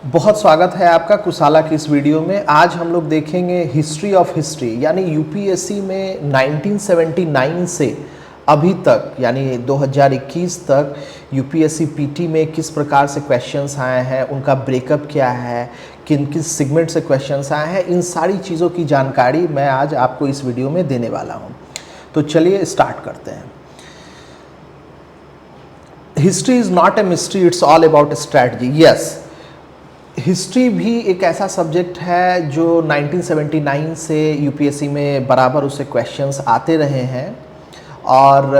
बहुत स्वागत है आपका कुशाला की इस वीडियो में। आज हम लोग देखेंगे हिस्ट्री ऑफ हिस्ट्री, यानी यूपीएससी में 1979 से अभी तक यानी 2021 तक यूपीएससी पीटी में किस प्रकार से क्वेश्चंस आए हैं, उनका ब्रेकअप क्या है, किन किस सेगमेंट से क्वेश्चंस आए हैं, इन सारी चीज़ों की जानकारी मैं आज आपको इस वीडियो में देने वाला हूँ। तो चलिए स्टार्ट करते हैं। History is not a mystery, it's all about strategy. Yes, history भी एक ऐसा सब्जेक्ट है जो 1979 से यूपीएससी में बराबर उससे क्वेश्चंस आते रहे हैं और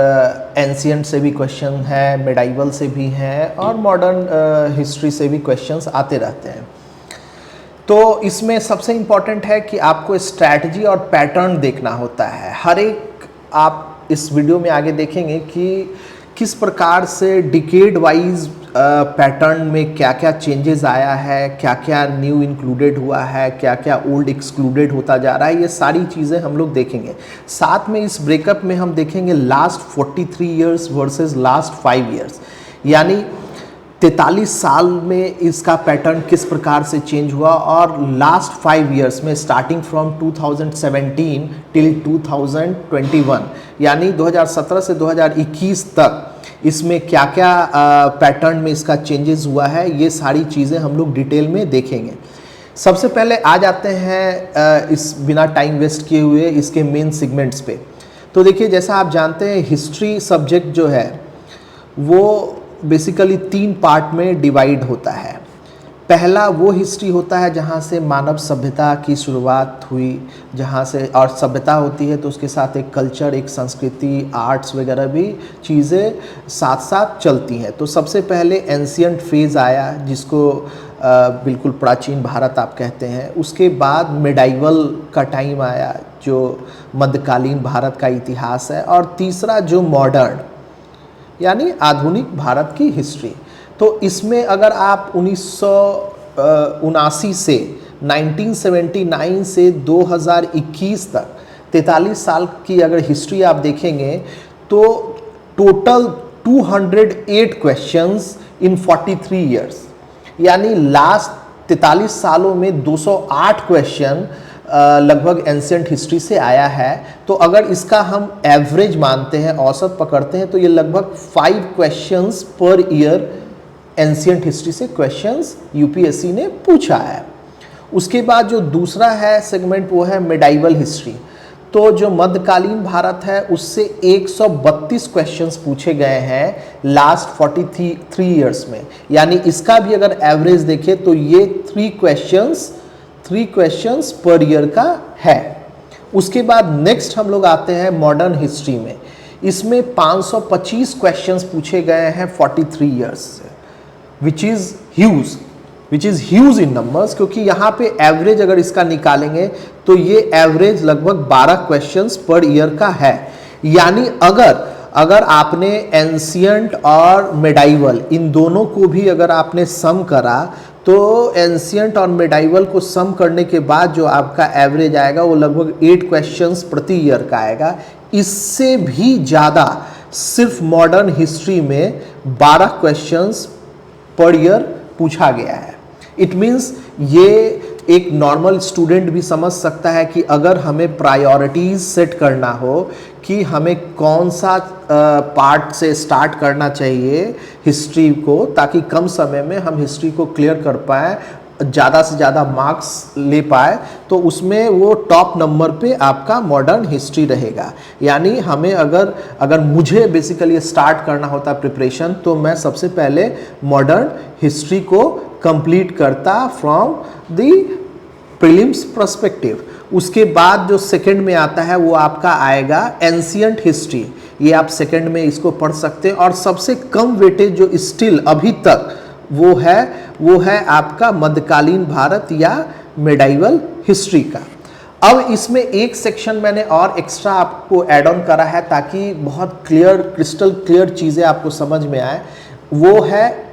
एंशियंट से भी क्वेश्चन है, मिडाइवल से भी हैं और मॉडर्न हिस्ट्री से भी क्वेश्चंस आते रहते हैं। तो इसमें सबसे इम्पॉर्टेंट है कि आपको स्ट्रैटेजी और पैटर्न देखना होता है। हर एक आप इस वीडियो में आगे देखेंगे कि किस प्रकार से डिकेड वाइज पैटर्न में क्या क्या चेंजेस आया है, क्या क्या न्यू इंक्लूडेड हुआ है, क्या क्या ओल्ड एक्सक्लूडेड होता जा रहा है, ये सारी चीज़ें हम लोग देखेंगे। साथ में इस ब्रेकअप में हम देखेंगे last 43 years versus last 5 years, यानी 43 साल में इसका पैटर्न किस प्रकार से चेंज हुआ और लास्ट 5 इयर्स में स्टार्टिंग फ्रॉम 2017 टिल 2021 यानी 2017 से 2021 तक इसमें क्या क्या पैटर्न में इसका चेंजेस हुआ है, ये सारी चीज़ें हम लोग डिटेल में देखेंगे। सबसे पहले आ जाते हैं इस बिना टाइम वेस्ट किए हुए इसके मेन सेगमेंट्स पे। तो देखिए, जैसा आप जानते हैं हिस्ट्री सब्जेक्ट जो है वो बेसिकली 3 पार्ट में डिवाइड होता है। पहला वो हिस्ट्री होता है जहाँ से मानव सभ्यता की शुरुआत हुई, जहाँ से और सभ्यता होती है तो उसके साथ एक कल्चर, एक संस्कृति, आर्ट्स वगैरह भी चीज़ें साथ साथ चलती हैं। तो सबसे पहले एंशियंट फेज़ आया जिसको बिल्कुल प्राचीन भारत आप कहते हैं। उसके बाद मिडाइवल का टाइम आया जो मध्यकालीन भारत का इतिहास है। और तीसरा जो मॉडर्न यानी आधुनिक भारत की हिस्ट्री। तो इसमें अगर आप 1979 से 1979 से 2021 तक 43 साल की अगर हिस्ट्री आप देखेंगे तो टोटल 208 क्वेश्चंस इन 43 इयर्स, यानी लास्ट 43 सालों में 208 क्वेश्चन लगभग एंशियंट हिस्ट्री से आया है। तो अगर इसका हम एवरेज मानते हैं, औसत पकड़ते हैं, तो ये लगभग 5 questions per year ancient history से क्वेश्चंस यूपीएससी ने पूछा है। उसके बाद जो दूसरा है सेगमेंट वो है मिडाइवल हिस्ट्री। तो जो मध्यकालीन भारत है उससे 132 क्वेश्चंस पूछे गए हैं लास्ट 43 इयर्स में, यानी इसका भी अगर एवरेज देखें तो ये 3 क्वेश्चंस पर ईयर का है। उसके बाद नेक्स्ट हम लोग आते हैं मॉडर्न हिस्ट्री में। इसमें 525 क्वेश्चंस पूछे गए हैं 43 इयर्स से, which is huge in numbers, क्योंकि यहाँ पे एवरेज अगर इसका निकालेंगे तो ये एवरेज लगभग 12 क्वेश्चंस पर ईयर का है। यानी अगर आपने एंशियंट और मिडाइवल इन दोनों को भी अगर आपने सम करा तो एंशियंट और मिडाइवल को सम करने के बाद जो आपका एवरेज आएगा वो लगभग 8 क्वेश्चंस प्रति ईयर का आएगा। इससे भी ज़्यादा सिर्फ मॉडर्न हिस्ट्री में 12 क्वेश्चंस पर ईयर पूछा गया है। इट मीन्स ये एक नॉर्मल स्टूडेंट भी समझ सकता है कि अगर हमें प्रायोरिटीज सेट करना हो कि हमें कौन सा पार्ट से स्टार्ट करना चाहिए हिस्ट्री को, ताकि कम समय में हम हिस्ट्री को क्लियर कर पाएँ, ज़्यादा से ज़्यादा मार्क्स ले पाए, तो उसमें वो टॉप नंबर पे आपका मॉडर्न हिस्ट्री रहेगा। यानी हमें अगर मुझे बेसिकली स्टार्ट करना होता प्रिपरेशन तो मैं सबसे पहले मॉडर्न हिस्ट्री को कंप्लीट करता फ्रॉम द प्रीलिम्स पर्सपेक्टिव। उसके बाद जो सेकंड में आता है वो आपका आएगा एंशियंट हिस्ट्री। ये आप सेकंड में इसको पढ़ सकते हैं और सबसे कम वेटेज जो स्टिल अभी तक वो है आपका मध्यकालीन भारत या मिडाइवल हिस्ट्री का। अब इसमें एक सेक्शन मैंने और एक्स्ट्रा आपको ऐड ऑन करा है ताकि बहुत क्रिस्टल क्लियर चीज़ें आपको समझ में आए। वो है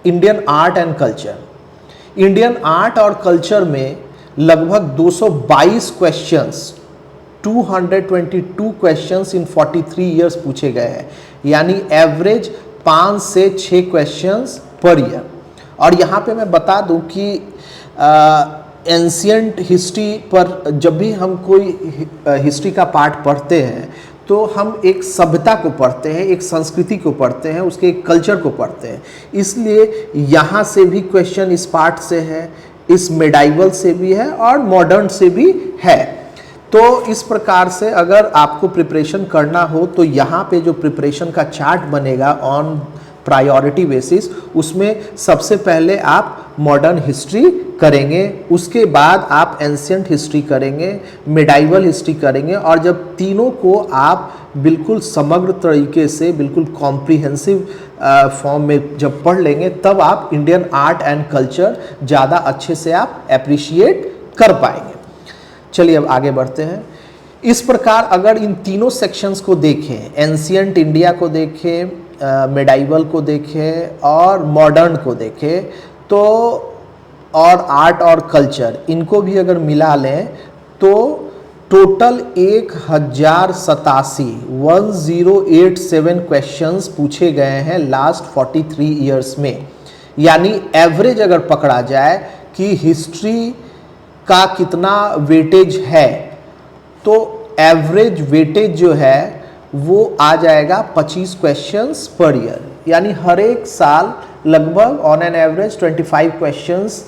Indian art and culture. Indian art और कल्चर में लगभग 222 क्वेश्चंस, 222 क्वेश्चंस इन 43 इयर्स पूछे गए हैं, यानी एवरेज 5 से 6 क्वेश्चंस पर ईयर। और यहाँ पे मैं बता दूँ कि एंशियंट हिस्ट्री पर जब भी हम कोई हिस्ट्री का पार्ट पढ़ते हैं तो हम एक सभ्यता को पढ़ते हैं, एक संस्कृति को पढ़ते हैं, उसके एक कल्चर को पढ़ते हैं। इसलिए यहाँ से भी क्वेश्चन इस पार्ट से है, इस मेडाइवल से भी है और मॉडर्न से भी है। तो इस प्रकार से अगर आपको प्रिपरेशन करना हो तो यहाँ पे जो प्रिपरेशन का चार्ट बनेगा ऑन प्रायोरिटी बेसिस, उसमें सबसे पहले आप मॉडर्न हिस्ट्री करेंगे, उसके बाद आप एंशियंट हिस्ट्री करेंगे, मिडाइवल हिस्ट्री करेंगे, और जब तीनों को आप बिल्कुल समग्र तरीके से बिल्कुल कॉम्प्रिहेंसिव फॉर्म में जब पढ़ लेंगे तब आप इंडियन आर्ट एंड कल्चर ज़्यादा अच्छे से आप एप्रिशिएट कर पाएंगे। चलिए अब आगे बढ़ते हैं। इस प्रकार अगर इन तीनों सेक्शंस को देखें, एंशियंट इंडिया को देखें, मिडाइवल को देखें और मॉडर्न को देखें, तो और आर्ट और कल्चर इनको भी अगर मिला लें तो टोटल 1087 क्वेश्चंस पूछे गए हैं लास्ट 43 ईयर्स में। यानी एवरेज अगर पकड़ा जाए कि हिस्ट्री का कितना वेटेज है, तो एवरेज वेटेज जो है वो आ जाएगा 25 क्वेश्चंस पर ईयर। यानी हर एक साल लगभग on an average 25 questions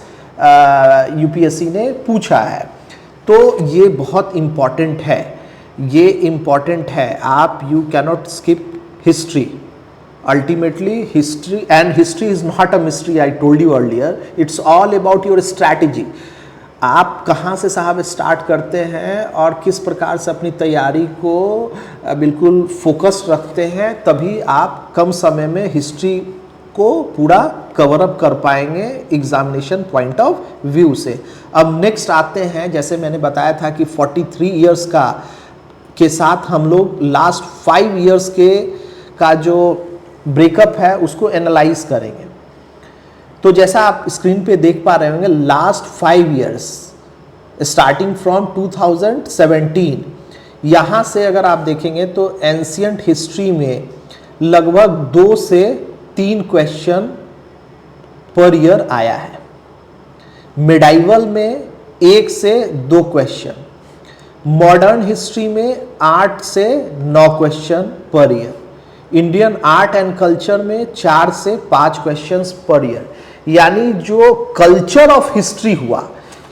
UPSC ने पूछा है। तो ये बहुत इम्पॉर्टेंट है, ये इम्पॉर्टेंट है। आप you cannot skip history. Ultimately history and history is not a mystery, I told you earlier, it's all about your strategy. आप कहाँ से साहब स्टार्ट करते हैं और किस प्रकार से अपनी तैयारी को बिल्कुल फोकस रखते हैं, तभी आप कम समय में हिस्ट्री को पूरा कवर अप कर पाएंगे एग्जामिनेशन पॉइंट ऑफ व्यू से। अब नेक्स्ट आते हैं, जैसे मैंने बताया था कि 43 इयर्स के साथ हम लोग लास्ट 5 इयर्स का जो ब्रेकअप है उसको एनालाइज करेंगे। तो जैसा आप स्क्रीन पे देख पा रहे होंगे, लास्ट 5 इयर्स स्टार्टिंग फ्रॉम 2017, यहाँ से अगर आप देखेंगे तो एंशियंट हिस्ट्री में लगभग 2 से 3 क्वेश्चन पर ईयर आया है। मिडाइवल में 1 से 2 क्वेश्चन, मॉडर्न हिस्ट्री में 8 से 9 question per year, Indian art and culture में 4 से 5 क्वेश्चंस पर ईयर। यानी जो कल्चर ऑफ हिस्ट्री हुआ,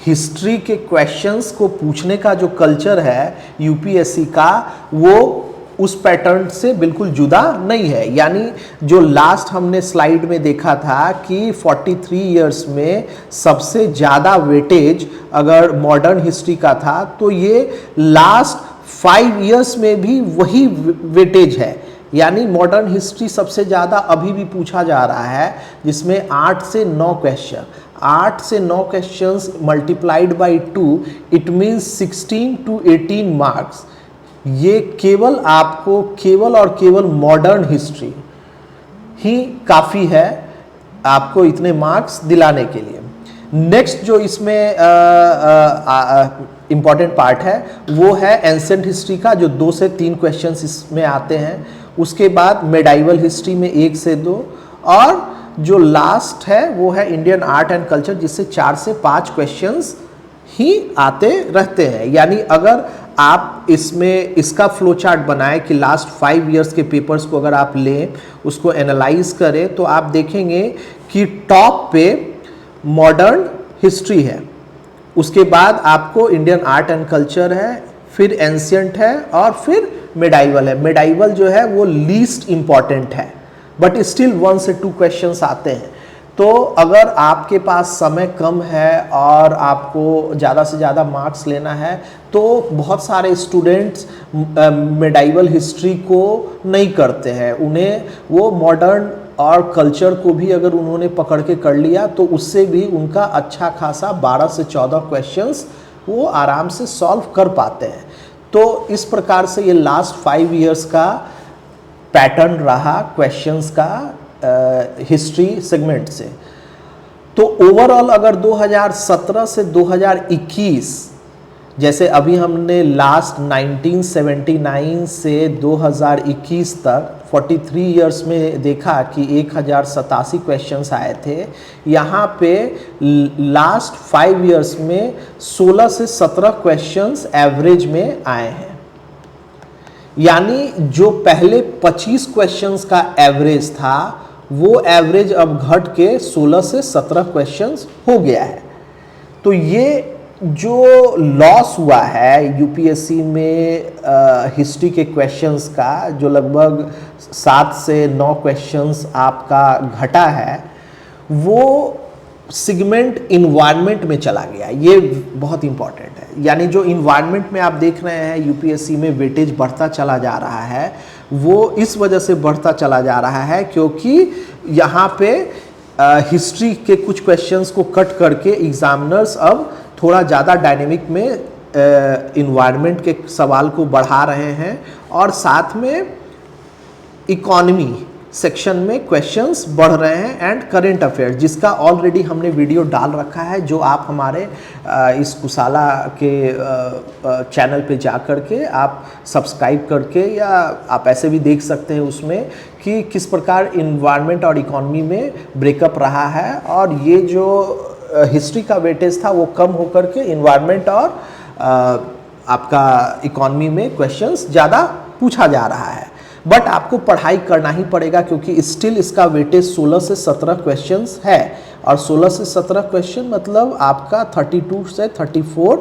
हिस्ट्री के क्वेश्चंस को पूछने का जो कल्चर है यूपीएससी का, वो उस पैटर्न से बिल्कुल जुदा नहीं है। यानी जो लास्ट हमने स्लाइड में देखा था कि 43 इयर्स में सबसे ज़्यादा वेटेज अगर मॉडर्न हिस्ट्री का था, तो ये लास्ट 5 इयर्स में भी वही वेटेज है। यानी मॉडर्न हिस्ट्री सबसे ज़्यादा अभी भी पूछा जा रहा है, जिसमें 8 से 9 क्वेश्चन, 8 से 9 questions multiplied by 2, it means 16 to 18 marks. ये केवल आपको केवल और केवल मॉडर्न हिस्ट्री ही काफ़ी है आपको इतने मार्क्स दिलाने के लिए। नेक्स्ट जो इसमें इम्पॉर्टेंट पार्ट है वो है एंशिएंट हिस्ट्री का, जो 2 से 3 क्वेश्चंस इसमें आते हैं। उसके बाद मेडाइवल हिस्ट्री में 1 से 2, और जो लास्ट है वो है इंडियन आर्ट एंड कल्चर, जिससे 4 से 5 क्वेश्चंस ही आते रहते हैं। यानी अगर आप इसमें इसका फ्लो चार्ट बनाएं कि लास्ट 5 इयर्स के पेपर्स को अगर आप लें, उसको एनालाइज करें, तो आप देखेंगे कि टॉप पे मॉडर्न हिस्ट्री है, उसके बाद आपको इंडियन आर्ट एंड कल्चर है, फिर एंशिएंट है और फिर मिडाइवल है। मिडाइवल जो है वो लीस्ट इम्पॉर्टेंट है, बट स्टिल 1 से 2 क्वेश्चंस आते हैं। तो अगर आपके पास समय कम है और आपको ज़्यादा से ज़्यादा मार्क्स लेना है, तो बहुत सारे स्टूडेंट्स मिडाइवल हिस्ट्री को नहीं करते हैं। उन्हें वो मॉडर्न और कल्चर को भी अगर उन्होंने पकड़ के कर लिया तो उससे भी उनका अच्छा खासा 12 से 14 क्वेश्चंस वो आराम से सॉल्व कर पाते हैं। तो इस प्रकार से ये लास्ट 5 इयर्स का पैटर्न रहा क्वेश्चंस का हिस्ट्री सेगमेंट से। तो ओवरऑल अगर 2017 से 2021 जैसे अभी हमने लास्ट 1979 से 2021 तक 43 इयर्स में देखा कि 1087 क्वेश्चंस आए थे। यहाँ पे लास्ट 5 इयर्स में 16 से 17 क्वेश्चंस एवरेज में आए हैं। यानी जो पहले 25 क्वेश्चंस का एवरेज था वो एवरेज अब घट के 16 से 17 क्वेश्चंस हो गया है। तो ये जो लॉस हुआ है यूपीएससी में हिस्ट्री के क्वेश्चंस का, जो लगभग 7 से 9 क्वेश्चंस आपका घटा है, वो सिगमेंट इन्वायरमेंट में चला गया। ये बहुत इंपॉर्टेंट है। यानी जो इन्वायरमेंट में आप देख रहे हैं यूपीएससी में वेटेज बढ़ता चला जा रहा है, वो इस वजह से बढ़ता चला जा रहा है क्योंकि यहाँ पे हिस्ट्री के कुछ क्वेश्चंस को कट करके एग्जामिनर्स अब थोड़ा ज़्यादा डायनेमिक में इन्वायरमेंट के सवाल को बढ़ा रहे हैं, और साथ में इकोनॉमी सेक्शन में क्वेश्चंस बढ़ रहे हैं एंड करंट अफेयर्स, जिसका ऑलरेडी हमने वीडियो डाल रखा है, जो आप हमारे इस कुशाला के चैनल पे जा कर के आप सब्सक्राइब करके, या आप ऐसे भी देख सकते हैं उसमें कि किस प्रकार इन्वायरमेंट और इकोनॉमी में ब्रेकअप रहा है, और ये जो हिस्ट्री का वेटेज था वो कम होकर के इन्वायरमेंट और आपका इकोनॉमी में क्वेश्चंस ज़्यादा पूछा जा रहा है। बट आपको पढ़ाई करना ही पड़ेगा क्योंकि स्टिल इसका वेटेज 16 से 17 क्वेश्चंस है, और 16 से 17 क्वेश्चन मतलब आपका 32 से 34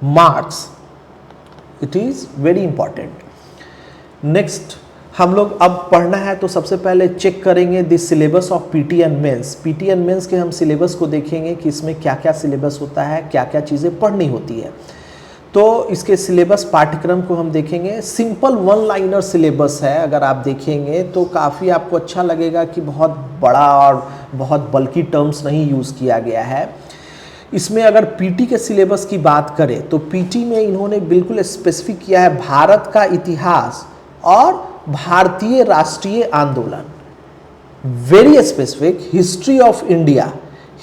marks. It is very important. Next हम लोग अब पढ़ना है तो सबसे पहले चेक करेंगे the syllabus of PT and mains. PT and mains के हम सिलेबस को देखेंगे कि इसमें क्या क्या सिलेबस होता है, क्या क्या चीज़ें पढ़नी होती है। तो इसके सिलेबस पाठ्यक्रम को हम देखेंगे। सिंपल 1 लाइनर सिलेबस है। अगर आप देखेंगे तो काफ़ी आपको अच्छा लगेगा कि बहुत बड़ा और बहुत बल्कि टर्म्स नहीं यूज़ किया गया है। इसमें अगर पीटी के सिलेबस की बात करें तो पीटी में इन्होंने बिल्कुल स्पेसिफिक किया है भारत का इतिहास और भारतीय राष्ट्रीय आंदोलन। Very specific. History of India.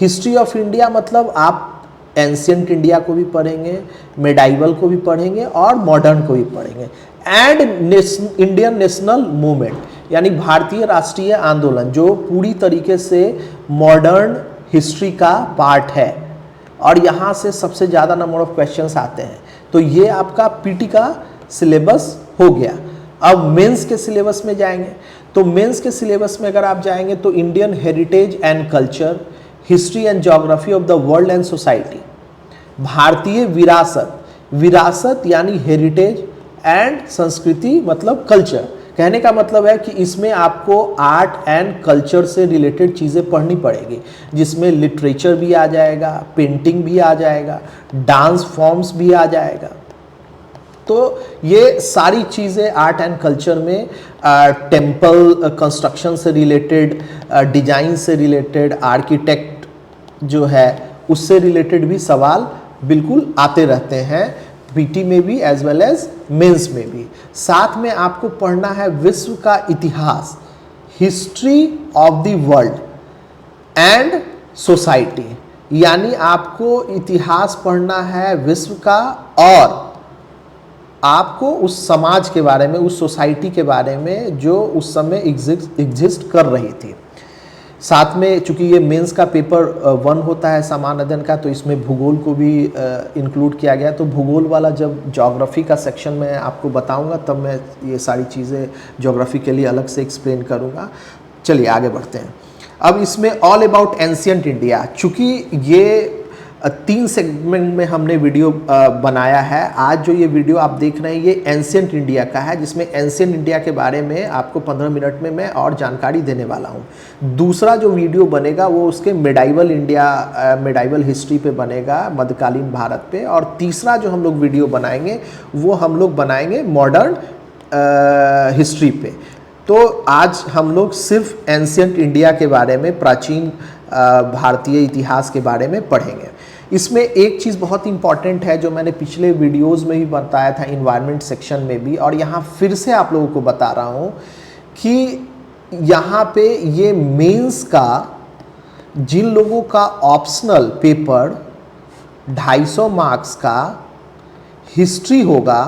History of India मतलब आप एंशियंट इंडिया को भी पढ़ेंगे, मेडाइवल को भी पढ़ेंगे और मॉडर्न को भी पढ़ेंगे। एंड इंडियन नेशनल मूवमेंट यानी भारतीय राष्ट्रीय आंदोलन, जो पूरी तरीके से मॉडर्न हिस्ट्री का पार्ट है, और यहाँ से सबसे ज़्यादा नंबर ऑफ क्वेश्चंस आते हैं। तो ये आपका पीटी का सिलेबस हो गया। अब मेंस के सिलेबस में जाएंगे तो मेंस के सिलेबस में अगर आप जाएंगे तो Indian heritage and culture, history and geography of the world and society, भारतीय विरासत, विरासत यानी हेरिटेज एंड संस्कृति मतलब कल्चर। कहने का मतलब है कि इसमें आपको आर्ट एंड कल्चर से रिलेटेड चीज़ें पढ़नी पड़ेगी, जिसमें लिटरेचर भी आ जाएगा, पेंटिंग भी आ जाएगा, डांस फॉर्म्स भी आ जाएगा। तो ये सारी चीज़ें आर्ट एंड कल्चर में टेम्पल कंस्ट्रक्शन से रिलेटेड, डिजाइन से रिलेटेड, आर्किटेक्ट जो है उससे रिलेटेड भी सवाल बिल्कुल आते रहते हैं, पीटी में भी एज वेल एज मेंस में भी। साथ में आपको पढ़ना है विश्व का इतिहास, history of the world and society, यानी आपको इतिहास पढ़ना है विश्व का, और आपको उस समाज के बारे में, उस सोसाइटी के बारे में जो उस समय एग्जिस्ट कर रही थी। साथ में चूंकि ये मेंस का पेपर 1 होता है सामान्य अध्ययन का, तो इसमें भूगोल को भी इंक्लूड किया गया। तो भूगोल वाला जब ज्योग्राफी का सेक्शन में आपको बताऊंगा तब मैं ये सारी चीज़ें ज्योग्राफी के लिए अलग से एक्सप्लेन करूंगा। चलिए आगे बढ़ते हैं। अब इसमें ऑल अबाउट एंशियंट इंडिया, चूँकि ये 3 सेगमेंट में हमने वीडियो बनाया है। आज जो ये वीडियो आप देख रहे हैं ये एंशियंट इंडिया का है, जिसमें एंशियंट इंडिया के बारे में आपको 15 मिनट में मैं और जानकारी देने वाला हूँ। दूसरा जो वीडियो बनेगा वो उसके मेडाइवल इंडिया, मेडाइवल हिस्ट्री पे बनेगा, मध्यकालीन भारत पे। और तीसरा जो हम लोग वीडियो बनाएंगे वो हम लोग बनाएंगे मॉडर्न हिस्ट्री पे। तो आज हम लोग सिर्फ एंशियंट इंडिया के बारे में, प्राचीन भारतीय इतिहास के बारे में पढ़ेंगे। इसमें एक चीज़ बहुत इंपॉर्टेंट है जो मैंने पिछले वीडियोस में भी बताया था, इन्वायरमेंट सेक्शन में भी, और यहाँ फिर से आप लोगों को बता रहा हूँ कि यहाँ पे ये मेंस का जिन लोगों का ऑप्शनल पेपर 250 मार्क्स का हिस्ट्री होगा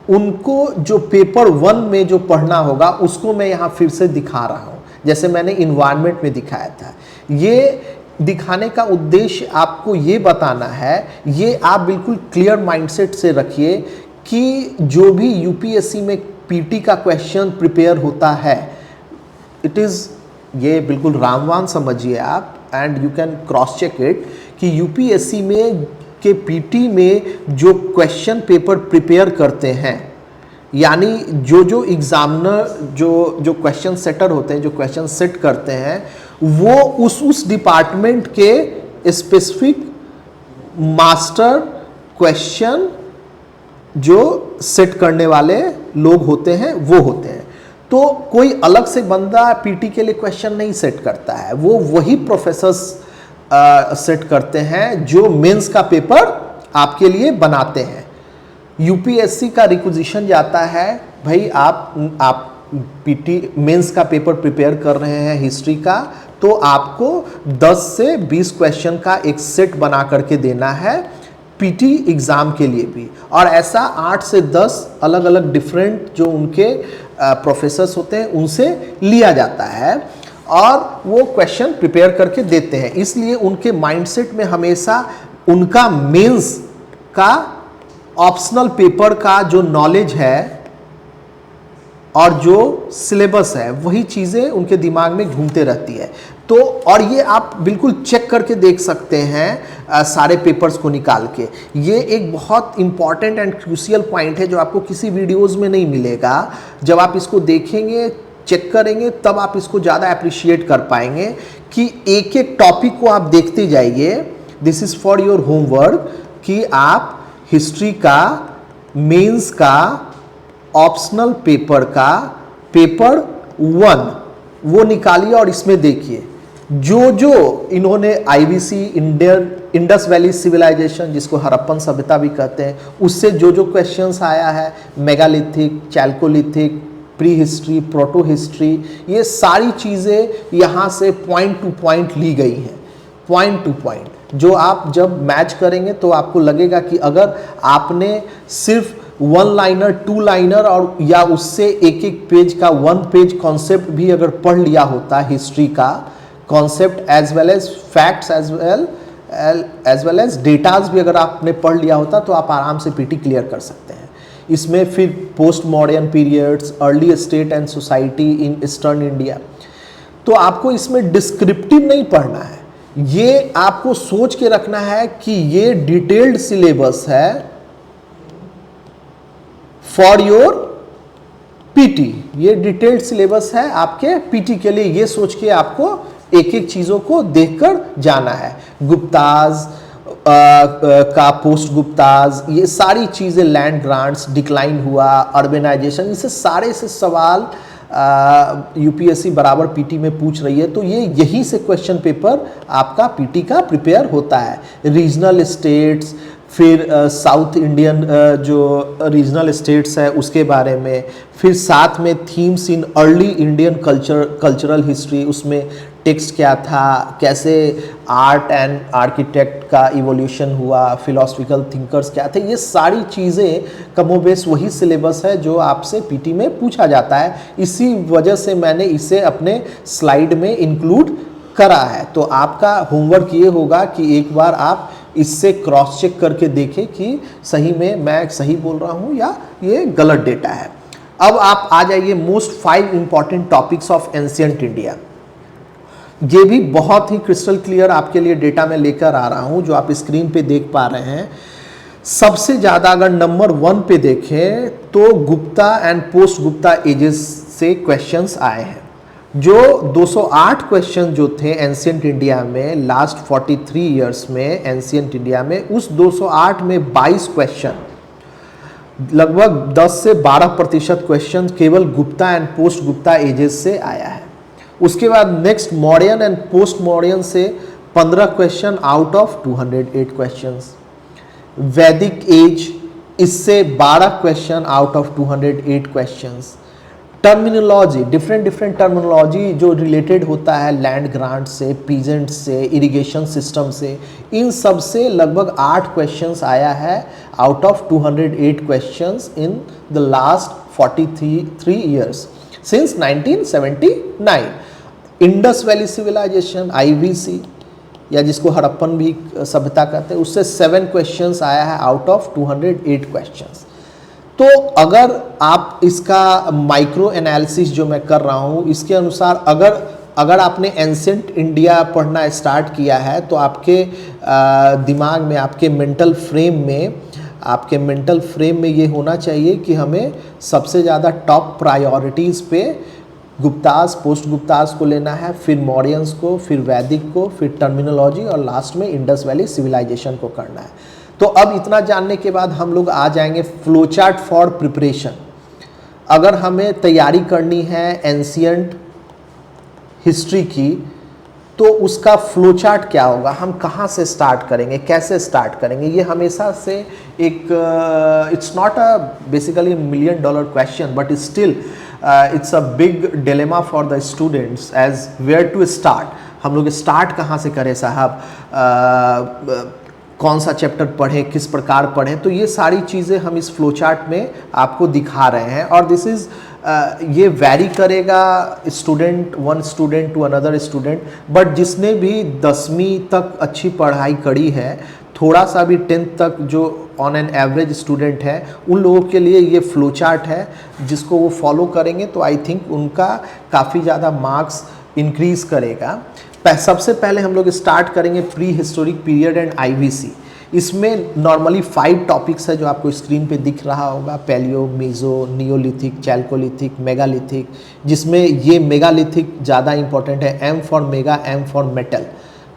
उनको जो पेपर 1 में जो पढ़ना होगा उसको मैं यहाँ फिर से दिखा रहा हूँ, जैसे मैंने इन्वायरमेंट में दिखाया था। ये दिखाने का उद्देश्य आपको ये बताना है, ये आप बिल्कुल क्लियर माइंडसेट से रखिए कि जो भी यूपीएससी में पीटी का क्वेश्चन प्रिपेयर होता है, इट इज़, ये बिल्कुल रामवान समझिए आप, and you can cross check it कि यूपीएससी में के पीटी में जो क्वेश्चन पेपर प्रिपेयर करते हैं, यानी जो एग्जामिनर जो क्वेश्चन सेटर होते हैं, जो क्वेश्चन सेट करते हैं, वो उस डिपार्टमेंट के स्पेसिफिक मास्टर क्वेश्चन जो सेट करने वाले लोग होते हैं वो होते हैं। तो कोई अलग से बंदा पीटी के लिए क्वेश्चन नहीं सेट करता है, वो वही प्रोफेसर्स सेट करते हैं जो मेंस का पेपर आपके लिए बनाते हैं। यूपीएससी का रिक्विजिशन जाता है, भाई आप पीटी मेंस का पेपर प्रिपेयर कर रहे हैं हिस्ट्री का, तो आपको 10 से 20 क्वेश्चन का एक सेट बना करके देना है पीटी एग्ज़ाम के लिए भी, और ऐसा 8 से 10 अलग अलग डिफरेंट जो उनके प्रोफेसर्स होते हैं उनसे लिया जाता है और वो क्वेश्चन प्रिपेयर करके देते हैं। इसलिए उनके माइंडसेट में हमेशा उनका मेंस का ऑप्शनल पेपर का जो नॉलेज है और जो सिलेबस है, वही चीज़ें उनके दिमाग में घूमते रहती है। तो और ये आप बिल्कुल चेक करके देख सकते हैं सारे पेपर्स को निकाल के। ये एक बहुत इंपॉर्टेंट एंड क्रूशियल पॉइंट है जो आपको किसी वीडियोस में नहीं मिलेगा। जब आप इसको देखेंगे, चेक करेंगे, तब आप इसको ज़्यादा अप्रिशिएट कर पाएंगे कि एक एक टॉपिक को आप देखते जाइए। This is for your homework कि आप हिस्ट्री का, मेंस का, ऑप्शनल पेपर का पेपर 1 वो निकालिए और इसमें देखिए जो इन्होंने आईवीसी, इंडस वैली सिविलाइजेशन, जिसको हड़प्पन सभ्यता भी कहते हैं, उससे जो क्वेश्चंस आया है, megalithic, Chalcolithic, pre history, proto history, ये सारी चीज़ें यहाँ से पॉइंट टू पॉइंट ली गई हैं, पॉइंट टू पॉइंट, जो आप जब मैच करेंगे तो आपको लगेगा कि अगर आपने सिर्फ 1 लाइनर, 2 लाइनर और या उससे एक एक पेज का 1 पेज कॉन्सेप्ट भी अगर पढ़ लिया होता हिस्ट्री का concept as well as facts as well as datas भी अगर आपने पढ़ लिया होता तो आप आराम से पीटी क्लियर कर सकते हैं। इसमें फिर post modern periods, early state and society in eastern India, तो आपको इसमें डिस्क्रिप्टिव नहीं पढ़ना है, ये आपको सोच के रखना है कि ये डिटेल्ड सिलेबस है फॉर योर पीटी, ये डिटेल्ड सिलेबस है आपके पीटी के लिए। ये सोच के आपको एक एक चीज़ों को देखकर जाना है। गुप्ताज का, पोस्ट गुप्ताज, ये सारी चीज़ें, लैंड ग्रांट्स, डिक्लाइन हुआ, अर्बेनाइजेशन, इससे सारे से सवाल यूपीएससी बराबर पीटी में पूछ रही है। तो ये यहीं से क्वेश्चन पेपर आपका पीटी का प्रिपेयर होता है। रीजनल स्टेट्स, फिर साउथ इंडियन जो रीजनल स्टेट्स है उसके बारे में, फिर साथ में themes in early Indian cultural history, उसमें टेक्स्ट क्या था, कैसे आर्ट एंड आर्किटेक्ट का इवोल्यूशन हुआ, फिलोसफिकल थिंकर्स क्या थे, ये सारी चीज़ें कमोबेश वही सिलेबस है जो आपसे पीटी में पूछा जाता है। इसी वजह से मैंने इसे अपने स्लाइड में इंक्लूड करा है। तो आपका होमवर्क ये होगा कि एक बार आप इससे क्रॉस चेक करके देखें कि सही में मैं सही बोल रहा हूँ या ये गलत डेटा है। अब आप आ जाइए most 5 important topics of ancient India. ये भी बहुत ही क्रिस्टल क्लियर आपके लिए डेटा में लेकर आ रहा हूँ जो आप स्क्रीन पे देख पा रहे हैं। सबसे ज़्यादा अगर नंबर 1 पे देखें तो Gupta and post Gupta ages से क्वेश्चंस आए हैं। जो 208 क्वेश्चन जो थे एंशिएंट इंडिया में लास्ट 43 इयर्स में एंशिएंट इंडिया में, उस 208 में 22 क्वेश्चन, लगभग 10 से 12% क्वेश्चन केवल Gupta and post Gupta ages से आया है। उसके बाद next modern and post modern से 15 question out of 208 questions. Vedic age, इससे 12 question out of 208 questions. Terminology, different different terminology जो रिलेटेड होता है लैंड ग्रांट से, पीजेंट से, इरिगेशन सिस्टम से, इन सब से लगभग 8 क्वेश्चंस आया है out of 208 questions in the last 43 years since 1979। Indus valley civilisation IVC या जिसको हड़प्पन भी सभ्यता कहते हैं, उससे 7 क्वेश्चंस आया है आउट ऑफ 208 क्वेश्चंस। तो अगर आप इसका माइक्रो एनालिसिस जो मैं कर रहा हूँ इसके अनुसार अगर आपने एंसेंट इंडिया पढ़ना स्टार्ट किया है तो आपके दिमाग में, आपके मेंटल फ्रेम में ये होना चाहिए कि हमें सबसे ज़्यादा टॉप प्रायोरिटीज़ पे गुप्तास, पोस्ट गुप्तास को लेना है, फिर मौर्यंस को, फिर वैदिक को, फिर टर्मिनोलॉजी और लास्ट में इंडस वैली सिविलाइजेशन को करना है। तो अब इतना जानने के बाद हम लोग आ जाएंगे फ्लो चार्ट फॉर प्रिपरेशन। अगर हमें तैयारी करनी है एंशिएंट हिस्ट्री की तो उसका फ्लो चार्ट क्या होगा, हम कहाँ से स्टार्ट करेंगे, कैसे स्टार्ट करेंगे, ये हमेशा से एक it's not a basically $1 million question but still it's a big dilemma for the students as where to start. हम लोग स्टार्ट कहाँ से करें साहब, कौन सा चैप्टर पढ़ें, किस प्रकार पढ़ें, तो ये सारी चीज़ें हम इस फ्लो चार्ट में आपको दिखा रहे हैं। और दिस इज़ ये वैरी करेगा one student to another student, but जिसने भी 10वीं तक अच्छी पढ़ाई करी है, थोड़ा सा भी 10th तक जो ऑन एन एवरेज स्टूडेंट है, उन लोगों के लिए ये फ्लो चार्ट है जिसको वो फॉलो करेंगे तो आई थिंक उनका काफ़ी ज़्यादा मार्क्स इंक्रीज़ करेगा। सबसे पहले हम लोग स्टार्ट करेंगे prehistoric period and IVC। इसमें नॉर्मली 5 टॉपिक्स है जो आपको स्क्रीन पे दिख रहा होगा, paleo, meso, neolithic, chalcolithic, megalithic, जिसमें ये मेगालिथिक ज़्यादा इंपॉर्टेंट है। M for mega, M for metal,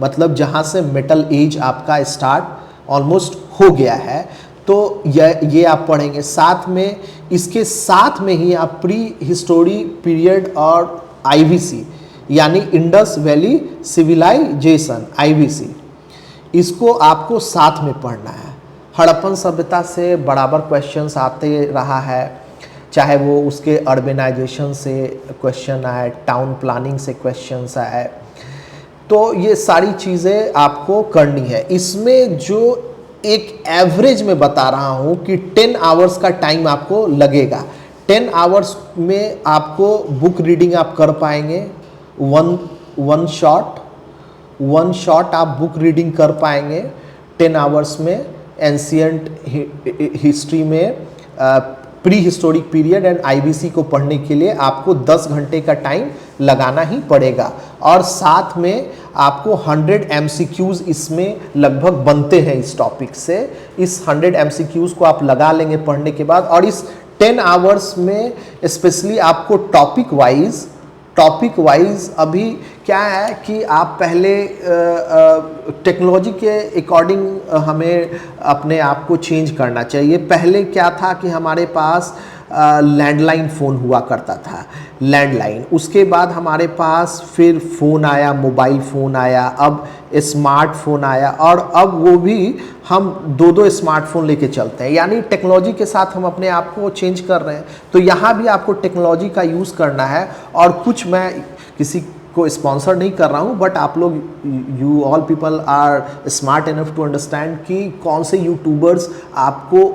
मतलब जहाँ से मेटल एज आपका स्टार्ट ऑलमोस्ट हो गया है, तो ये आप पढ़ेंगे। साथ में इसके साथ में ही आप प्री हिस्टोरिक पीरियड और IVC यानी इंडस वैली सिविलाइजेशन IVC, इसको आपको साथ में पढ़ना है। हड़प्पन सभ्यता से बराबर क्वेश्चंस आते रहा है, चाहे वो उसके अर्बनाइजेशन से क्वेश्चन आए, टाउन प्लानिंग से क्वेश्चंस आए, तो ये सारी चीज़ें आपको करनी है। इसमें जो एक एवरेज में बता रहा हूँ कि 10 आवर्स का टाइम आपको लगेगा। 10 आवर्स में आपको बुक रीडिंग आप कर पाएंगे, वन शॉट आप बुक रीडिंग कर पाएंगे 10 आवर्स में। एंशिएंट हिस्ट्री में pre historic period and IVC को पढ़ने के लिए आपको 10 घंटे का टाइम लगाना ही पड़ेगा। और साथ में आपको 100 MCQs इसमें लगभग बनते हैं इस टॉपिक से। इस 100 MCQs को आप लगा लेंगे पढ़ने के बाद, और इस 10 आवर्स में स्पेशली आपको टॉपिक वाइज अभी क्या है कि आप पहले टेक्नोलॉजी के अकॉर्डिंग हमें अपने आप को चेंज करना चाहिए। पहले क्या था कि हमारे पास लैंडलाइन फ़ोन हुआ करता था, लैंडलाइन, उसके बाद हमारे पास फिर फ़ोन आया, मोबाइल फ़ोन आया, अब स्मार्टफोन आया, और अब वो भी हम 2 स्मार्टफोन लेके चलते हैं, यानी टेक्नोलॉजी के साथ हम अपने आप को चेंज कर रहे हैं। तो यहाँ भी आपको टेक्नोलॉजी का यूज़ करना है। और कुछ मैं किसी को स्पॉन्सर नहीं कर रहा हूँ, बट आप लोग, you all people are smart enough to understand कि कौन से यूट्यूबर्स आपको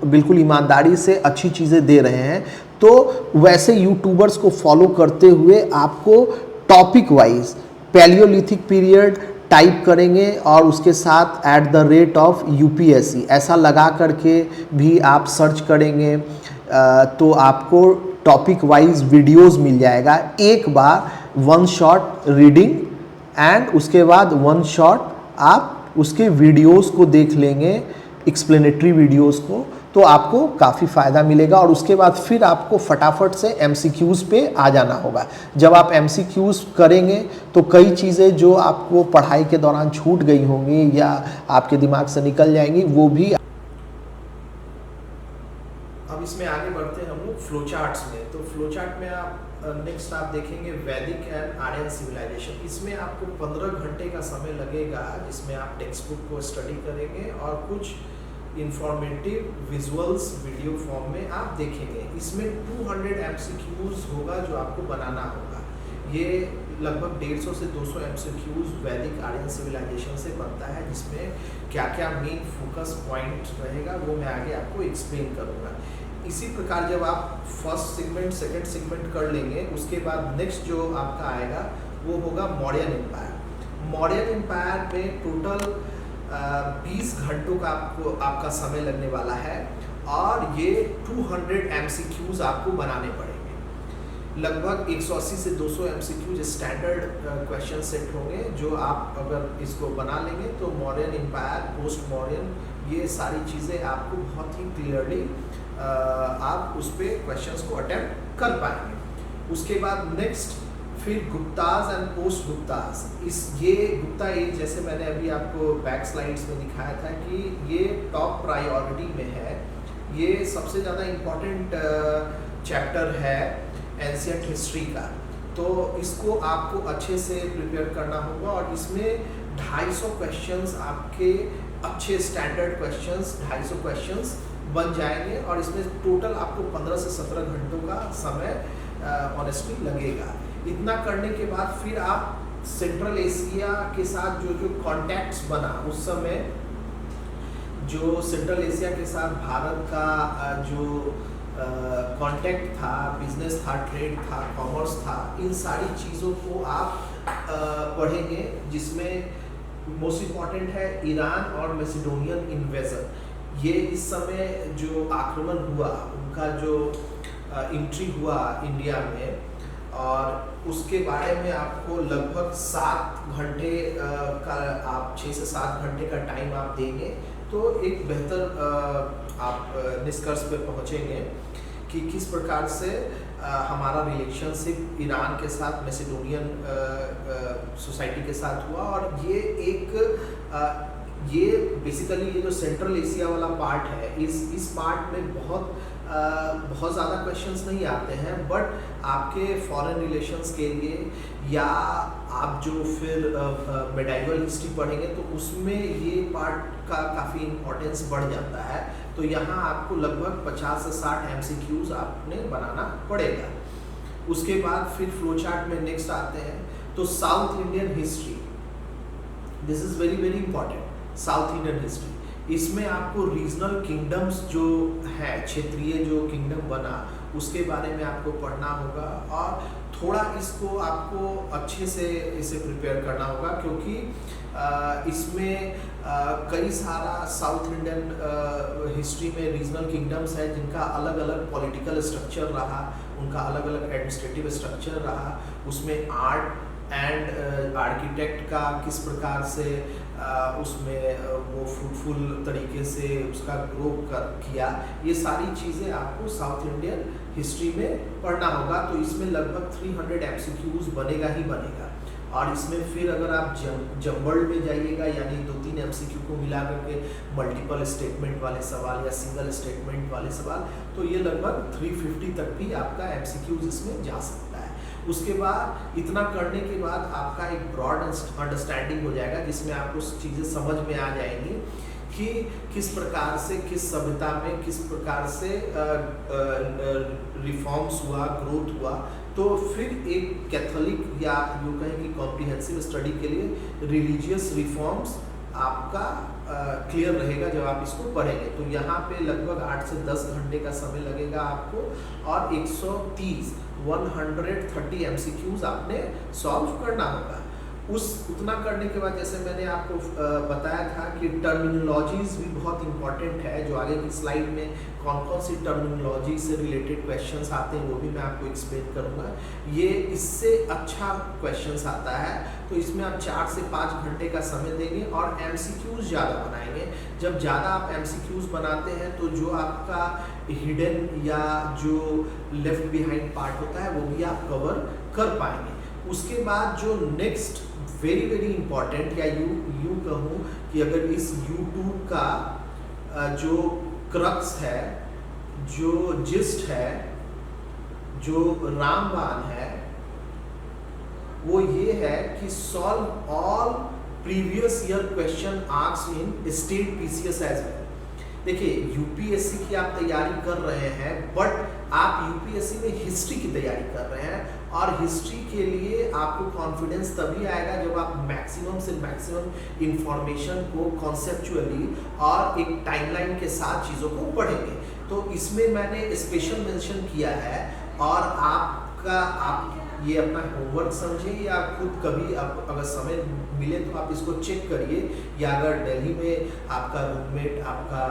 बिल्कुल ईमानदारी से अच्छी चीज़ें दे रहे हैं। तो वैसे यूट्यूबर्स को फॉलो करते हुए आपको topic wise Palaeolithic period type करेंगे और उसके साथ @of UPSC ऐसा लगा करके भी आप सर्च करेंगे तो आपको टॉपिक वाइज वीडियोस मिल जाएगा। एक बार 1 शॉट रीडिंग एंड उसके बाद 1 शॉट आप उसके वीडियोस को देख लेंगे, एक्सप्लेनेटरी वीडियोस को, तो आपको काफ़ी फ़ायदा मिलेगा। और उसके बाद फिर आपको फटाफट से MCQs पे आ जाना होगा। जब आप MCQs करेंगे तो कई चीज़ें जो आपको पढ़ाई के दौरान छूट गई होंगी या आपके दिमाग से निकल जाएंगी, वो भी। अब इसमें आगे बढ़ते हैं हम लोग फ्लो चार्ट्स में। तो फ्लो चार्ट में आप नेक्स्ट आप देखेंगे वैदिक एंड आर्यन सिविलाइजेशन। इसमें आपको 15 घंटे का समय लगेगा, जिसमें आप टेक्स्ट बुक को स्टडी करेंगे और कुछ इंफॉर्मेटिव विजुअल्स वीडियो फॉर्म में आप देखेंगे। इसमें 200 MCQs होगा जो आपको बनाना होगा। ये लगभग 150 से 200 MCQs वैदिक आर्यन सिविलाइजेशन से बनता है, जिसमें क्या क्या मेन फोकस पॉइंट रहेगा वो मैं आगे आपको एक्सप्लेन करूँगा। इसी प्रकार जब आप फर्स्ट सेगमेंट सेकंड सेगमेंट कर लेंगे, उसके बाद नेक्स्ट जो आपका आएगा वो होगा मौर्यन एम्पायर। मौर्यन एम्पायर में टोटल 20 घंटों का आपका समय लगने वाला है और ये 200 MCQs आपको बनाने पड़ेंगे। लगभग 180 से 200 MCQs स्टैंडर्ड क्वेश्चन सेट होंगे जो आप अगर इसको बना लेंगे तो मौर्यन एम्पायर, पोस्ट मौर्यन, ये सारी चीज़ें आपको बहुत ही क्लियरली आप उस पर क्वेश्चंस को अटेम्प्ट कर पाएंगे। उसके बाद नेक्स्ट फिर गुप्ताज एंड पोस्ट गुप्ताज। ये गुप्ता एज जैसे मैंने अभी आपको बैक स्लाइड्स में दिखाया था कि ये टॉप प्रायोरिटी में है। ये सबसे ज़्यादा इम्पॉर्टेंट चैप्टर है एंशिएंट हिस्ट्री का, तो इसको आपको अच्छे से प्रिपेयर करना होगा और इसमें 250 क्वेश्चंस आपके अच्छे स्टैंडर्ड क्वेश्चंस 250 क्वेश्चंस बन जाएंगे और इसमें टोटल आपको 15 से 17 घंटों का समय ऑनेस्टली लगेगा। इतना करने के बाद फिर आप सेंट्रल एशिया के साथ जो कॉन्टैक्ट्स बना उस समय, जो सेंट्रल एशिया के साथ भारत का जो कॉन्टैक्ट था, बिजनेस था, ट्रेड था, कॉमर्स था, इन सारी चीज़ों को आप पढ़ेंगे, जिसमें मोस्ट इम्पॉर्टेंट है ईरान और मैसिडोनियन इन्वेजन। ये इस समय जो आक्रमण हुआ, उनका जो एंट्री हुआ इंडिया में, और उसके बारे में आपको लगभग 7 घंटे का आप 6 से 7 घंटे का टाइम आप देंगे तो एक बेहतर आप निष्कर्ष पे पहुंचेंगे कि किस प्रकार से हमारा रिलेशनशिप ईरान के साथ मैसिडोनियन सोसाइटी के साथ हुआ। और ये एक ये बेसिकली ये जो सेंट्रल एशिया वाला पार्ट है, इस पार्ट में बहुत ज़्यादा क्वेश्चंस नहीं आते हैं, बट आपके फॉरेन रिलेशंस के लिए या आप जो फिर मेडाइवल हिस्ट्री पढ़ेंगे तो उसमें ये पार्ट का काफ़ी इम्पोर्टेंस बढ़ जाता है। तो यहाँ आपको लगभग 50 से 60 MCQs आपने बनाना पड़ेगा। उसके बाद फिर फ्लो चार्ट में नेक्स्ट आते हैं तो south Indian history, this is very very important. South Indian history, इसमें आपको रीजनल किंगडम्स जो है, क्षेत्रीय जो किंगडम बना, उसके बारे में आपको पढ़ना होगा और थोड़ा इसको आपको अच्छे से इसे प्रिपेयर करना होगा, क्योंकि इसमें कई सारा साउथ इंडियन हिस्ट्री में रीजनल किंगडम्स है जिनका अलग अलग पॉलिटिकल स्ट्रक्चर रहा, उनका अलग अलग एडमिनिस्ट्रेटिव स्ट्रक्चर रहा। उसमें आर्ट एंड आर्किटेक्ट का किस प्रकार से उसमें वो फ्रूटफुल तरीके से उसका ग्रो किया, ये सारी चीज़ें आपको साउथ इंडियन हिस्ट्री में पढ़ना होगा। तो इसमें लगभग 300 MCQs बनेगा ही बनेगा। और इसमें फिर अगर आप जम्बल्ड में जाइएगा, यानी 2-3 MCQ को मिला करके मल्टीपल स्टेटमेंट वाले सवाल या सिंगल स्टेटमेंट वाले सवाल, तो ये लगभग 350 तक भी आपका MCQs इसमें जा सकता है। उसके बाद इतना करने के बाद आपका एक ब्रॉड अंडरस्टैंडिंग हो जाएगा, जिसमें आपको चीज़ें समझ में आ जाएंगी कि किस प्रकार से किस सभ्यता में किस प्रकार से रिफॉर्म्स हुआ, ग्रोथ हुआ। तो फिर एक कैथोलिक या यूँ कहें कि कॉम्प्रिहेंसिव स्टडी के लिए रिलीजियस रिफॉर्म्स आपका क्लियर रहेगा जब आप इसको पढ़ेंगे। तो यहाँ पे लगभग 8 से 10 घंटे का समय लगेगा आपको और 130 MCQs आपने सॉल्व करना होगा। उतना करने के बाद जैसे मैंने आपको बताया था कि टर्मिनोलॉजीज भी बहुत इंपॉर्टेंट है, जो आगे की स्लाइड में कौन कौन सी टर्मिनोलॉजी से रिलेटेड क्वेश्चंस आते हैं वो भी मैं आपको एक्सप्लेन करूंगा। ये इससे अच्छा क्वेश्चंस आता है, तो इसमें आप 4 से 5 घंटे का समय देंगे और MCQs ज़्यादा बनाएंगे। जब ज़्यादा आप MCQs बनाते हैं तो जो आपका हिडन या जो लेफ्ट बिहाइंड पार्ट होता है वो भी आप कवर कर पाएंगे। उसके बाद जो नेक्स्ट वेरी वेरी इंपॉर्टेंट, या यूँ कहूँ कि अगर इस यूट्यूब का जो क्रक्स है, जो जिस्ट है, जो रामबाण है, वो ये है कि solve all previous year question asked in state PCS as well. देखिए यूपीएससी की आप तैयारी कर रहे हैं, बट आप यूपीएससी में हिस्ट्री की तैयारी कर रहे हैं, और हिस्ट्री के लिए आपको कॉन्फिडेंस तभी आएगा जब आप मैक्सिमम से मैक्सिमम इंफॉर्मेशन को कॉन्सेप्चुअली और एक टाइमलाइन के साथ चीज़ों को पढ़ेंगे। तो इसमें मैंने स्पेशल मेंशन किया है, और आप ये अपना होमवर्क समझें, या खुद कभी आप अगर समय मिले तो आप इसको चेक करिए, या अगर दिल्ली में आपका रूममेट, आपका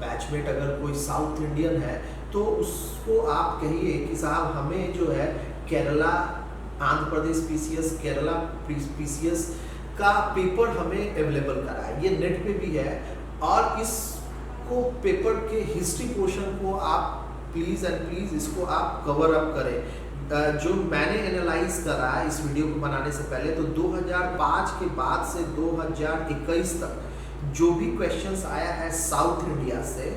बैचमेट अगर कोई साउथ इंडियन है तो उसको आप कहिए कि साहब हमें जो है केरला, आंध्र प्रदेश पीसीएस, केरला पीसीएस का पेपर हमें अवेलेबल कराए, ये नेट पे भी है, और इसको पेपर के हिस्ट्री पोर्शन को आप प्लीज़ एंड प्लीज़ इसको आप कवर अप करें। जो मैंने एनालाइज करा इस वीडियो को बनाने से पहले, तो 2005 के बाद से 2021 तक जो भी क्वेश्चंस आया है साउथ इंडिया से,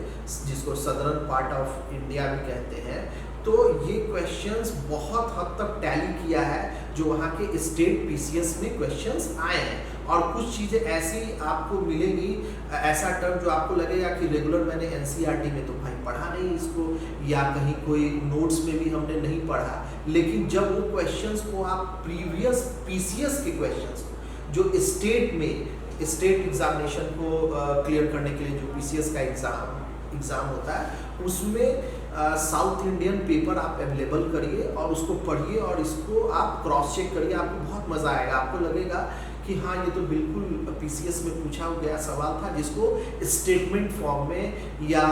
जिसको सदर्न पार्ट ऑफ इंडिया भी कहते हैं, तो ये क्वेश्चंस बहुत हद तक टैली किया है जो वहाँ के स्टेट पीसीएस में क्वेश्चंस आए हैं। और कुछ चीज़ें ऐसी आपको मिलेंगी, ऐसा टर्म जो आपको लगेगा कि रेगुलर मैंने एनसीईआरटी में तो भाई पढ़ा नहीं इसको, या कहीं कोई नोट्स में भी हमने नहीं पढ़ा, लेकिन जब वो क्वेश्चंस को आप प्रीवियस पीसीएस के क्वेश्चंस को, जो स्टेट में स्टेट एग्जामिनेशन को क्लियर करने के लिए जो पीसीएस का एग्ज़ाम होता है, उसमें साउथ इंडियन पेपर आप अवेलेबल करिए और उसको पढ़िए और इसको आप क्रॉस चेक करिए, आपको बहुत मज़ा आएगा। आपको लगेगा कि हाँ ये तो बिल्कुल पीसीएस में पूछा गया सवाल था, जिसको स्टेटमेंट फॉर्म में या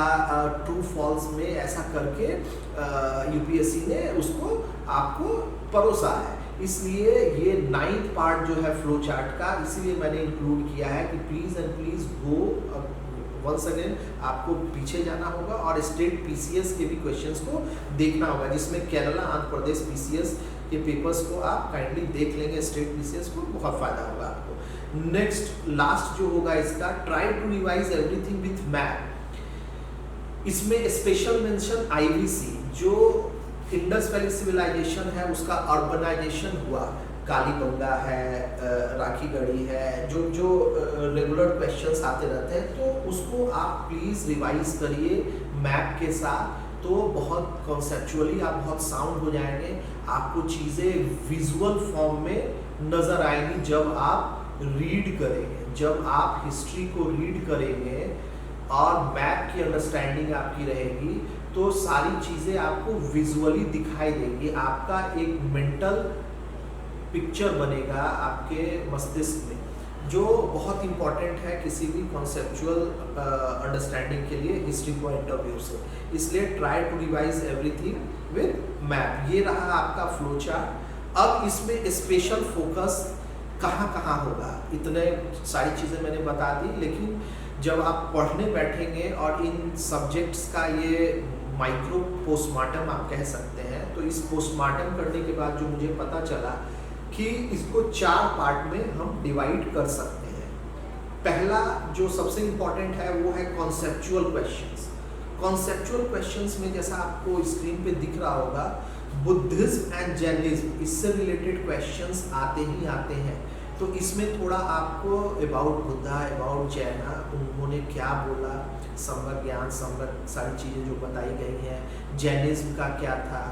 ट्रू फॉल्स में ऐसा करके यूपीएससी ने उसको आपको परोसा है। इसलिए ये 9th पार्ट जो है फ्लो चार्ट का, इसीलिए मैंने इंक्लूड किया है कि please and please go once again, आपको पीछे जाना होगा और स्टेट पीसीएस के भी क्वेश्चंस को देखना होगा, जिसमें केरला, आंध्र प्रदेश पीसीएस के पेपर्स को आप काइंडली देख लेंगे, स्टेट पीसीएस को बहुत फायदा होगा आपको। नेक्स्ट लास्ट जो होगा इसका, try to revise everything with map. इसमें स्पेशल मेंशन आईवीसी, जो इंडस वैली सिविलाइजेशन है उसका अर्बनाइजेशन हुआ, कालीबंगा है, राखीगढ़ी है, जो रेगुलर क्वेश्चंस आते रहते हैं, तो उसको आप प्लीज़ रिवाइज करिए मैप के साथ, तो बहुत कॉन्सेप्चुअली आप बहुत साउंड हो जाएंगे, आपको चीज़ें विजुअल फॉर्म में नज़र आएंगी जब आप रीड करेंगे। जब आप हिस्ट्री को रीड करेंगे और मैप की अंडरस्टैंडिंग आपकी रहेगी, तो सारी चीज़ें आपको विजुअली दिखाई देंगी, आपका एक मेंटल पिक्चर बनेगा आपके मस्तिष्क में, जो बहुत इंपॉर्टेंट है किसी भी कॉन्सेप्चुअल अंडरस्टैंडिंग के लिए हिस्ट्री पॉइंट ऑफ व्यू से। इसलिए try to revise everything with map. ये रहा आपका फ्लो चार्ट। अब इसमें स्पेशल फोकस कहाँ कहाँ होगा, इतने सारी चीज़ें मैंने बता दी, लेकिन जब आप पढ़ने बैठेंगे और इन सब्जेक्ट्स का ये माइक्रो पोस्टमार्टम आप कह सकते हैं, तो इस पोस्टमार्टम करने के बाद जो मुझे पता चला कि इसको 4 पार्ट में हम डिवाइड कर सकते हैं। पहला जो सबसे इम्पॉर्टेंट है वो है कॉन्सेप्चुअल क्वेश्चंस। कॉन्सेप्चुअल क्वेश्चंस में जैसा आपको स्क्रीन पे दिख रहा होगा, बुद्धिज्म एंड जैनिज्म, इससे रिलेटेड क्वेश्चंस आते ही आते हैं। तो इसमें थोड़ा आपको अबाउट बुद्धा, अबाउट जैना, उन्होंने क्या बोला, सम्यक ज्ञान, सम्यक सारी चीज़ें जो बताई गई हैं, जैनिज्म का क्या था,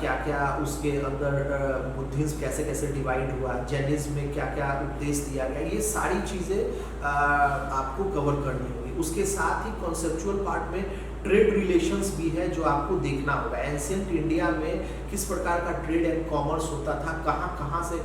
क्या क्या उसके अंदर बुद्धिज्म कैसे कैसे डिवाइड हुआ, जैनिज्म में क्या क्या उपदेश दिया गया, ये सारी चीज़ें आपको कवर करनी होगी। उसके साथ ही कॉन्सेप्चुअल पार्ट में ट्रेड रिलेशंस भी है जो आपको देखना होगा। एंशिएंट इंडिया में किस प्रकार का ट्रेड एंड कॉमर्स होता था, कहाँ कहाँ से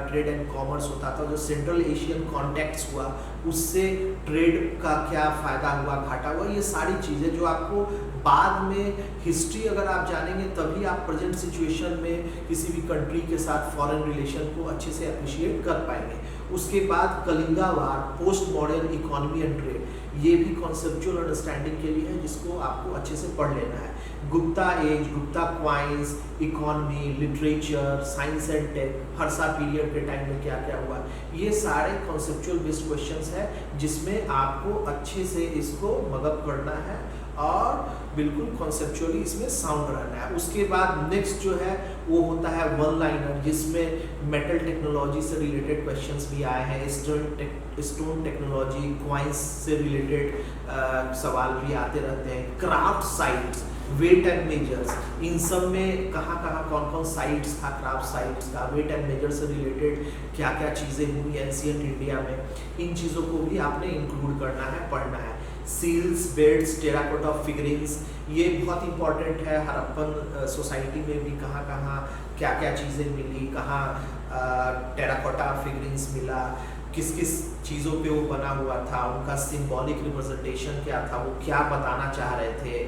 ट्रेड एंड कॉमर्स होता था, जो सेंट्रल एशियन कॉन्टेक्ट्स हुआ उससे ट्रेड का क्या फ़ायदा हुआ, घाटा हुआ, ये सारी चीज़ें जो आपको बाद में हिस्ट्री अगर आप जानेंगे तभी आप प्रेजेंट सिचुएशन में किसी भी कंट्री के साथ फॉरेन रिलेशन को अच्छे से अप्रिशिएट कर पाएंगे। उसके बाद Kalinga war, post modern economy and trade, ये भी कॉन्सेप्चुअल अंडरस्टैंडिंग के लिए है जिसको आपको अच्छे से पढ़ लेना है। Gupta age, Gupta coins, economy, literature, science and tech, Harsha period के टाइम में क्या क्या हुआ, ये सारे कॉन्सेप्चुअल बेस्ड क्वेश्चंस है जिसमें आपको अच्छे से इसको मगअप करना है और बिल्कुल कॉन्सेप्चुअली इसमें साउंड रहना है। उसके बाद नेक्स्ट जो है वो होता है वन लाइनर, जिसमें मेटल टेक्नोलॉजी से रिलेटेड क्वेश्चंस भी आए हैं, स्टोन टेक्नोलॉजी, क्वाइंस से रिलेटेड सवाल भी आते रहते हैं, craft sites, weight and measures, इन सब में कहाँ कौन कौन साइट्स था, क्राफ्ट साइट्स का, वेट एंड मेजर से रिलेटेड क्या क्या चीज़ें हुई एंशिएंट इंडिया में, इन चीज़ों को भी आपने इंक्लूड करना है, पढ़ना है। सील्स, बेड्स, टेराकोटा फिगरिंग्स, ये बहुत इंपॉर्टेंट है। हड़प्पन सोसाइटी में भी कहाँ क्या क्या चीज़ें मिली, कहाँ टेराकोटा फिगरिंग्स मिला, किस किस चीज़ों पे वो बना हुआ था, उनका सिंबॉलिक रिप्रेजेंटेशन क्या था, वो क्या बताना चाह रहे थे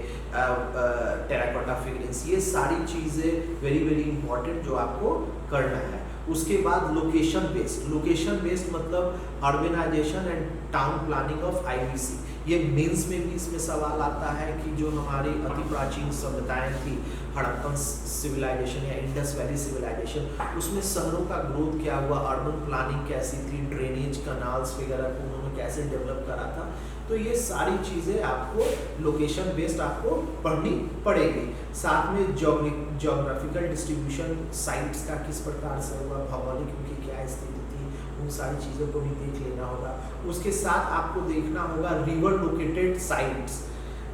टेराकोटा फिगरिंग्स, ये सारी चीज़ें वेरी वेरी इंपॉर्टेंट जो आपको करना है। उसके बाद लोकेशन बेस्ड मतलब urbanization and town planning of IBC, ये मेंस में भी इसमें सवाल आता है कि जो हमारी अति प्राचीन सभ्यताएं थी, हड़प्पन सिविलाइजेशन या इंडस वैली सिविलाइजेशन, उसमें शहरों का ग्रोथ क्या हुआ, अर्बन प्लानिंग कैसी थी, ड्रेनेज, कनाल्स वगैरह को उन्होंने कैसे डेवलप करा था। तो ये सारी चीज़ें आपको लोकेशन बेस्ड आपको पढ़नी पड़ेगी। साथ में जोग्राफिकल डिस्ट्रीब्यूशन साइट्स का किस प्रकार से हुआ, भौगोलिक उनकी क्या स्थिति थी, उन सारी चीज़ों को भी देख लेना होगा। उसके साथ आपको देखना होगा रिवर लोकेटेड साइट्स,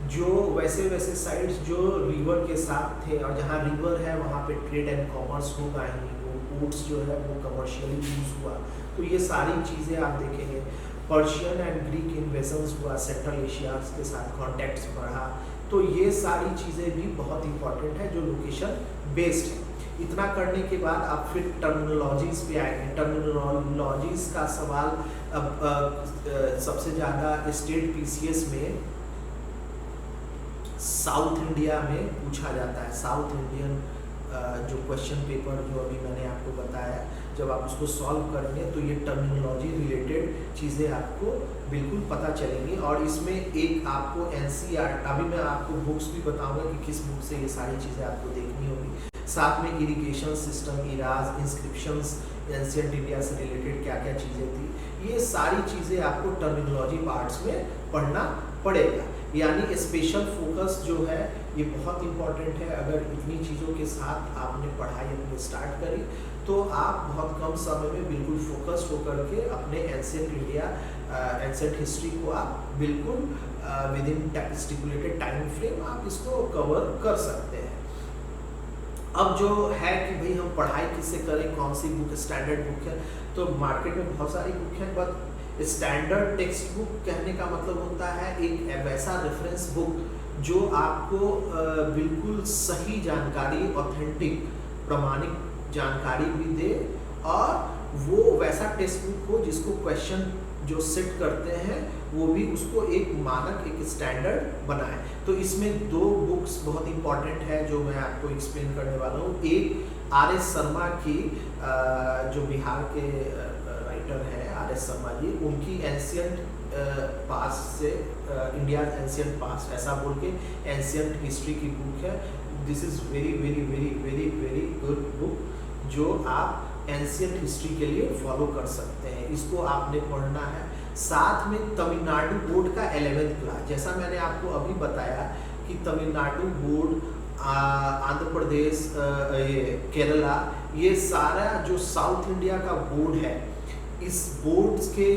जो वैसे साइट्स जो रिवर के साथ थे, और जहाँ रिवर है वहाँ पे ट्रेड एंड कॉमर्स होगा ही, वो पोर्ट्स जो है वो कमर्शियली यूज हुआ, तो ये सारी चीज़ें आप देखेंगे। पर्शियन एंड ग्रीक इन्वेजन्स हुआ, सेंट्रल एशिया के साथ कॉन्टैक्ट्स बढ़ा, तो ये सारी चीज़ें भी बहुत इंपॉर्टेंट है जो लोकेशन बेस्ड है। इतना करने के बाद आप फिर टर्मिनोलॉजीज पे आएंगे। टर्मिनोलॉजीज का सवाल अब सबसे ज़्यादा स्टेट पीसीएस में साउथ इंडिया में पूछा जाता है। साउथ इंडियन जो क्वेश्चन पेपर जो अभी मैंने आपको बताया, जब आप उसको सॉल्व करेंगे तो ये टर्मिनोलॉजी रिलेटेड चीज़ें आपको बिल्कुल पता चलेंगी। और इसमें एक आपको एनसीईआरटी, अभी मैं आपको बुक्स भी बताऊंगा कि किस बुक से ये सारी चीज़ें आपको देखनी होगी। साथ में irrigation system, Ira's, inscriptions, ancient India से रिलेटेड क्या क्या चीज़ें थी, ये सारी चीज़ें आपको टर्मिनोलॉजी पार्ट्स में पढ़ना पड़ेगा। यानी स्पेशल फोकस जो है ये बहुत इंपॉर्टेंट है। अगर इतनी चीज़ों के साथ आपने पढ़ाई अपनी स्टार्ट करी तो आप बहुत कम समय में बिल्कुल फोकस्ड होकर के अपने एंशिएंट इंडिया, एंशिएंट हिस्ट्री को आप बिल्कुल with in stipulated time frame आप इसको कवर कर सकते हैं। अब जो है कि भाई हम पढ़ाई किससे करें, कौन सी बुक स्टैंडर्ड बुक है, तो मार्केट में बहुत सारी बुक है, बट स्टैंडर्ड टेक्स्ट बुक कहने का मतलब होता है एक वैसा रेफरेंस बुक जो आपको बिल्कुल सही जानकारी, ऑथेंटिक प्रमाणिक जानकारी भी दे, और वो वैसा टेक्स्ट बुक हो जिसको क्वेश्चन जो सेट करते हैं वो भी उसको एक मानक, एक स्टैंडर्ड बनाए। तो इसमें दो बुक्स बहुत इंपॉर्टेंट है जो मैं आपको एक्सप्लेन करने वाला हूँ। एक आर.एस. शर्मा की, जो बिहार के राइटर हैं आर.एस. शर्मा जी, उनकी एंशिएंट पास्ट से इंडिया एंशिएंट पास्ट ऐसा बोल के एंशिएंट हिस्ट्री की बुक है। This is very very very very very good book जो आप एंशिएंट हिस्ट्री के लिए फॉलो कर सकते हैं। इसको आपने पढ़ना है। साथ में तमिलनाडु बोर्ड का 11th क्लास, जैसा मैंने आपको अभी बताया कि तमिलनाडु बोर्ड, आंध्र प्रदेश, केरला, ये सारा जो साउथ इंडिया का बोर्ड है, इस बोर्ड के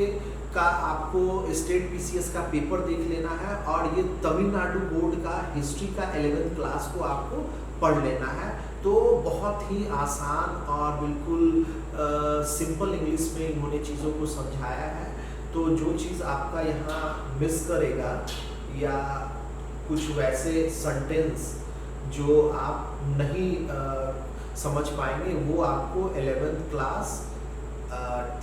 का आपको स्टेट पीसीएस का पेपर देख लेना है, और ये तमिलनाडु बोर्ड का हिस्ट्री का 11th क्लास को आपको पढ़ लेना है। तो बहुत ही आसान और बिल्कुल सिंपल इंग्लिश में इन्होंने चीज़ों को समझाया है। तो जो चीज़ आपका यहाँ मिस करेगा या कुछ वैसे सेंटेंस जो आप नहीं समझ पाएंगे, वो आपको 11th क्लास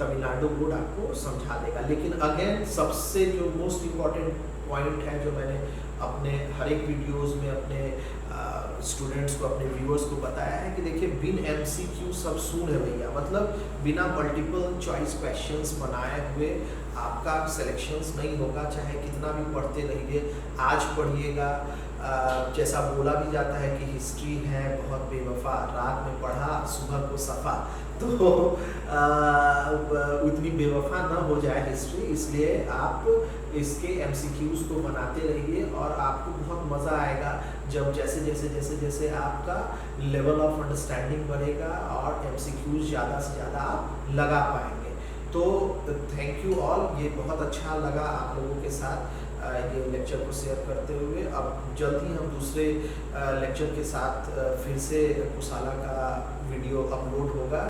तमिलनाडु बोर्ड आपको समझा देगा। लेकिन अगेन सबसे जो मोस्ट इम्पॉर्टेंट पॉइंट है जो मैंने अपने हर एक वीडियोस में अपने स्टूडेंट्स को, अपने व्यूअर्स को बताया है कि देखिए बिन एमसीक्यू सब सून है भैया, मतलब बिना मल्टीपल चॉइस क्वेश्चंस बनाए हुए आपका सिलेक्शंस नहीं होगा, चाहे कितना भी पढ़ते रहिए। आज पढ़िएगा जैसा बोला भी जाता है कि हिस्ट्री है बहुत बेवफा, रात में पढ़ा सुबह को सफ़ा। तो उतनी बेवफा ना हो जाए हिस्ट्री, इसलिए आप इसके MCQs को बनाते रहिए और आपको बहुत मज़ा आएगा जब जैसे आपका लेवल ऑफ अंडरस्टैंडिंग बढ़ेगा और MCQs ज़्यादा से ज़्यादा आप लगा पाएंगे। तो थैंक यू ऑल, ये बहुत अच्छा लगा आप लोगों के साथ ये लेक्चर को शेयर करते हुए। अब जल्द ही हम दूसरे लेक्चर के साथ फिर से कुशाला का वीडियो अपलोड होगा।